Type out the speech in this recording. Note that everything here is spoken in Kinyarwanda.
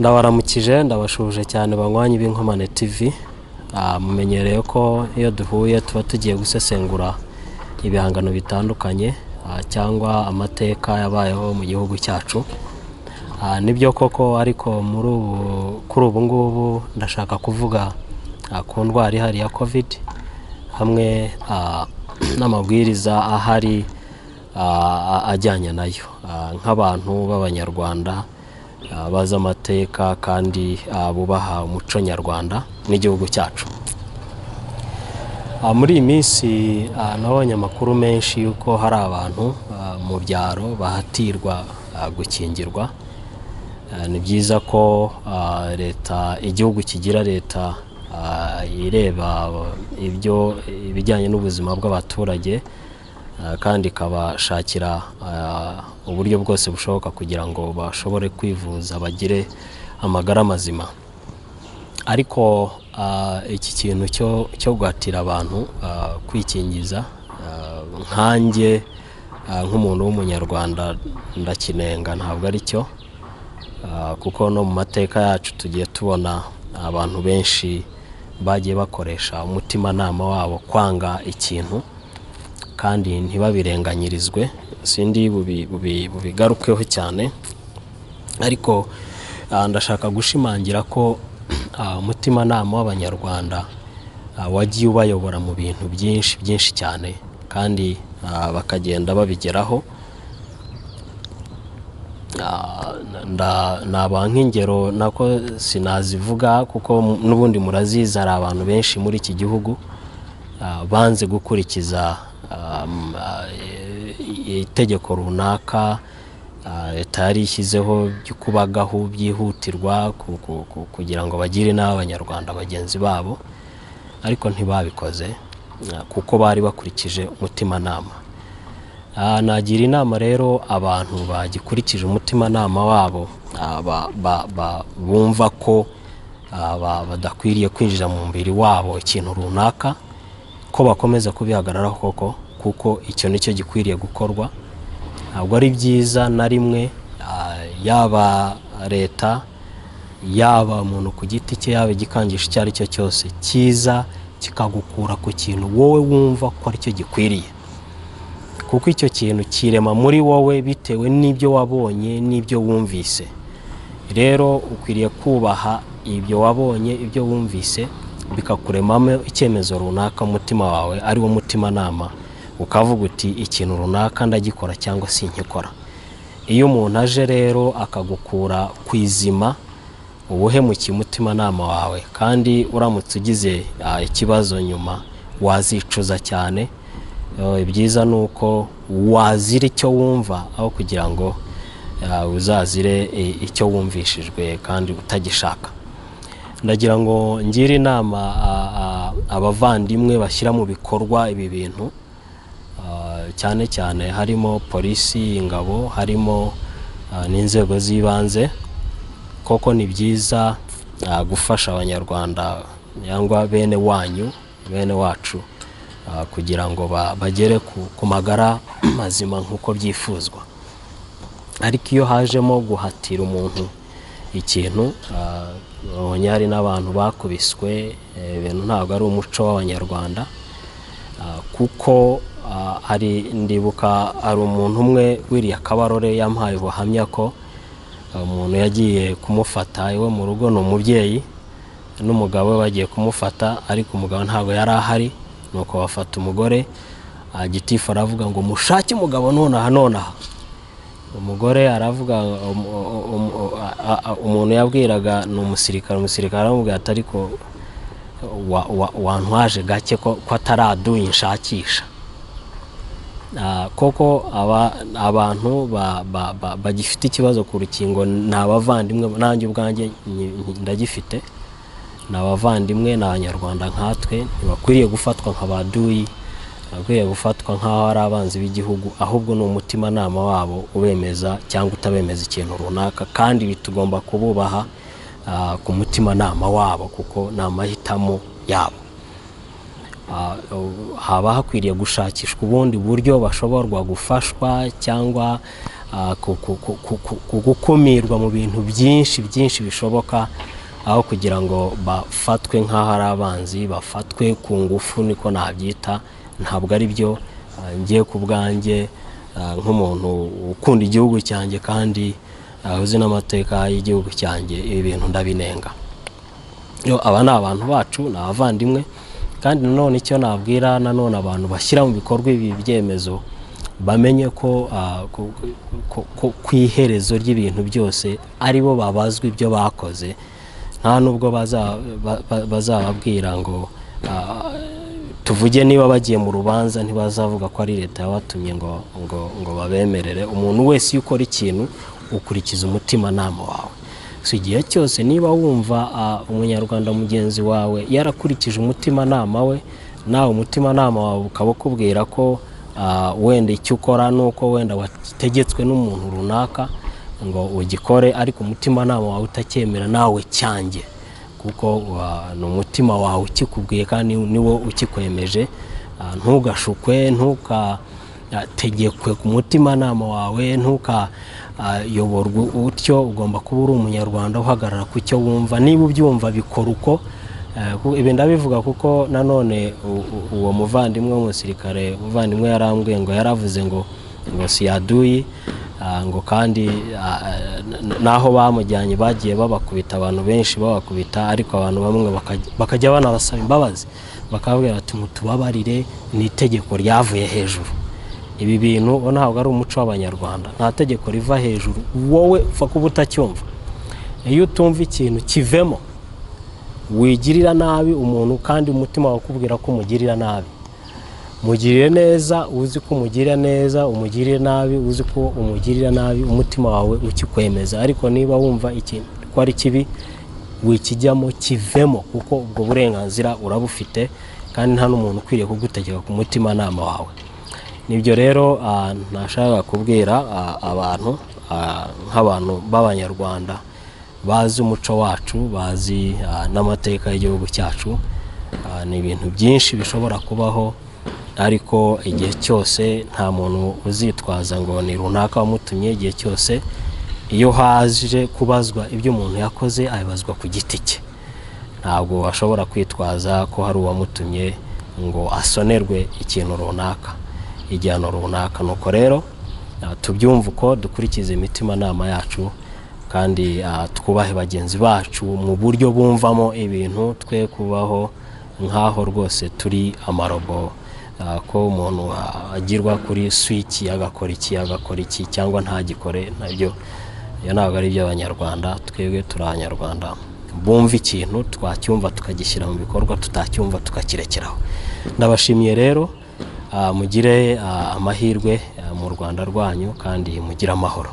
Ndabaramukije ndabashuje cyane banywanyi b'Inkomane TV. Mumenyereye ko iyo duhuye tuba tugiye gusesengura ibihangano bitandukanye cyangwa amateka yabayeho mu gihugu cyacu. Nibyo koko ariko kuri ubu ngubu ndashaka kuvuga ku ndwara ihari ya COVID hamwe n'amabwiriza ahari ajyanye nayo nk'abantu b'Abanyarwanda baza amateka kandi bubaha umuco nyarwanda n'igihugu cyacu. Muri iyi minsi nabonye amakuru menshi yuko hari abantu mu byaro bahatirwa gukingirwa. Ni byiza ko leta igihugu kigira leta ireba ibijyanye n'ubuzima bw'abaturage kandi ikabashakira uburyo bwose bushoboka kugira ngo bashobore kwivuza bagire amagara mazima. Ariko iki kintu cyo guhatira abantu kwikingiza nkanjye nk'umuntu w'umunyarwanda ndakinenga, ntabwo ari cyo, kuko no mu mateka yacu tugiye tubona abantu benshi bagiye bakoresha umutimanama wabo kwanga ikintu kandi ntibabirenganyirizwe. Sindi bubigarukeho cyane, ariko ndashaka gushimangira ko umutimanama w'Abanyarwanda wagiye ubayobora mu bintu byinshi cyane kandi bakagenda babigeraho. Naba nk'ingero nako sinazivuga kuko n'ubundi murazizi, hari abantu benshi muri iki gihugu banze gukurikiza itegeko runaka leta yari ishyizeho byo kubagaho byihutirwa kugira ngo bagire n'Abanyarwanda bagenzi babo, ariko ntibabikoze kuko bari bakurikije umutimanama. Nagira inama rero abantu bagikurikije umutimanama wabo bumva ko badakwiriye kwinjira mu mubiri wabo ikintu runaka, ko bakomeza kubihagararaho koko, kuko icyo nicyo gikwiriye gukorwa. Ntabwo ari byiza na rimwe, yaba leta yaba umuntu ku giti cye, yaba igikangisho icyo ari cyo cyose kiza kikagukura ku kintu wowe wumva ko ari cyo gikwiriye, kuko icyo kintu kirema muri wowe bitewe n'ibyo wabonye n'ibyo wumvise. Rero ukwiriye kubaha ibyo wabonye, ibyo wumvise, bikakuremamo icyemezo runaka umutima wawe ari wo mutimanama, ukavuga uti ikintu runaka ndagikora cyangwa sinkikora. Iyo umuntu aje rero akagukura ku izima, ubuhemukiye umutimanama wawe, kandi uramutse ugize ikibazo nyuma wazicuza cyane. Ibyiza ni uko wazira icyo wumva aho kugira ngo uzazire icyo wumvishijwe kandi utagishaka. Ndagira ngo ngire inama abavandimwe bashyira mu bikorwa ibi bintu, cyane cyane harimo polisi, ingabo, harimo n'inzego z'ibanze. Koko ni byiza gufasha Abanyarwanda cyangwa bene wanyu, bene wacu, kugira ngo bagere ku magara mazima nk'uko byifuzwa. Ariko iyo hajemo guhatira umuntu ikintu, hari n'abantu bakubiswe, ibintu ntabwo ari umuco w'Abanyarwanda, kuko ndibuka ari umuntu umwe wiriya Kabarore yampaye ubuhamya ko umuntu yagiye kumufata iwe mu rugo, ni umubyeyi n'umugabo we bagiye kumufata, ariko umugabo ntabwo yari ahari, nuko bafata umugore. Gitifu aravuga ngo mushake umugabo nonaha. Umugore aravuga, umuntu yabwiraga ni umusirikare aramubwira ati ariko wantwaje gake ko ataraduye inshakisha. Koko abantu bagifite ikibazo ku rukingo ni abavandimwe, nanjye ubwanjye ndagifite. Ni abavandimwe, ni Abanyarwanda nkatwe, ntibakwiriye gufatwa nk'abaduyi, bakwiriye gufatwa nk'aho ari abanzi b'igihugu, ahubwo ni umutimanama wabo ubemeza cyangwa utabemeza ikintu runaka, kandi bitugomba kububaha ku mutimanama wabo kuko ni amahitamo yabo. Haba hakwiriye gushakishwa ubundi buryo bashoborwa gufashwa cyangwa gukumirwa mu bintu byinshi bishoboka, aho kugira ngo bafatwe nk'aho ari abanzi, bafatwe ku ngufu, niko nabyita. Ntabwo ari byo. Ngiye ku bwanjye nk'umuntu ukunda igihugu cyanjye kandi uzi n'amateka y'igihugu cyanjye, ibi bintu ndabinenga. Aba ni abantu bacu, ni abavandimwe, kandi nanone icyo nabwira nanone abantu bashyira mu bikorwa ibi byemezo, bamenye ko ku iherezo ry'ibintu byose ari bo babazwa ibyo bakoze. Nta nubwo bazababwira ngo tuvuge niba bagiye mu rubanza ntibazavuga ko ari leta yabatumye ngo babemerere. Umuntu wese iyo ukora ikintu ukurikiza umutimanama wawe. So igihe cyose niba wumva umunyarwanda mugenzi wawe yarakurikije umutimanama we, nawe umutimanama wawe ukaba ukubwira ko wenda icyo ukora nuko wenda wategetswe n'umuntu runaka ngo ugikore, ariko umutimanama wawe utacyemera, nawe cyange, kuko ni umutima wawe ukikubwiye kandi niwo ukikwemeje. Ntugashukwe, ntukategekwe ku mutimanama wawe, ntukayoborwe utyo. Ugomba kuba uri umunyarwanda uhagarara ku cyo wumva. Niba ubyumva bikora uko. Ibi ndabivuga kuko nanone uwo muvandimwe w'umusirikare, umuvandimwe yarambwiye ngo yaravuze ngo siyaduyi, ngo kandi naho bamujyanye bagiye babakubita, abantu benshi babakubita, ariko abantu bamwe bakajya banabasaba imbabazi, bakabwira ati mutubabarire, ni itegeko ryavuye hejuru. Ibi bintu ntabwo ari umuco w'abanyarwanda. Nta tegeko riva hejuru, wowe upfa kuba utacyumva. Iyo utumva ikintu kivemo, wigirira nabi umuntu kandi umutima wakubwira ko umugirira nabi. Mugirire neza uzi ko umugirira neza, umugirire nabi uzi ko umugirira nabi, umutima wawe ukikwemeza. Ariko niba wumva ikintu ko ari kibi, wikijyamo kivemo, kuko ubwo burenganzira urabufite, kandi nta n'umuntu ukwiriye kugutegeka ku mutimanama wawe. Nibyo rero nashaka kubwira abantu nk'abantu b'abanyarwanda bazi umuco wacu, bazi n'amateka y'igihugu cyacu. Ni ibintu byinshi bishobora kubaho, ariko igihe cyose nta muntu uzitwaza ngo ni runaka wamutumye. Igihe cyose iyo haje kubazwa ibyo umuntu yakoze, abibazwa ku giti cye. Ntabwo ashobora kwitwaza ko hari uwamutumye ngo asonerwe ikintu runaka, igihano runaka. Nuko rero tubyumva uko, dukurikize imitimanama yacu, kandi twubahe bagenzi bacu mu buryo bumvamo ibintu, twe kubaho nk'aho rwose turi amarobo, ko umuntu agirwa kuri switch agakora iki cyangwa ntagikore. Nabyo ntabwo ari iby'abanyarwanda. Twebwe turi abanyarwanda bumva ikintu, twacyumva tukagishyira mu bikorwa, tutacyumva tukakirekeraho. Ndabashimiye rero, mugire amahirwe mu Rwanda rwanyu, kandi mugire amahoro.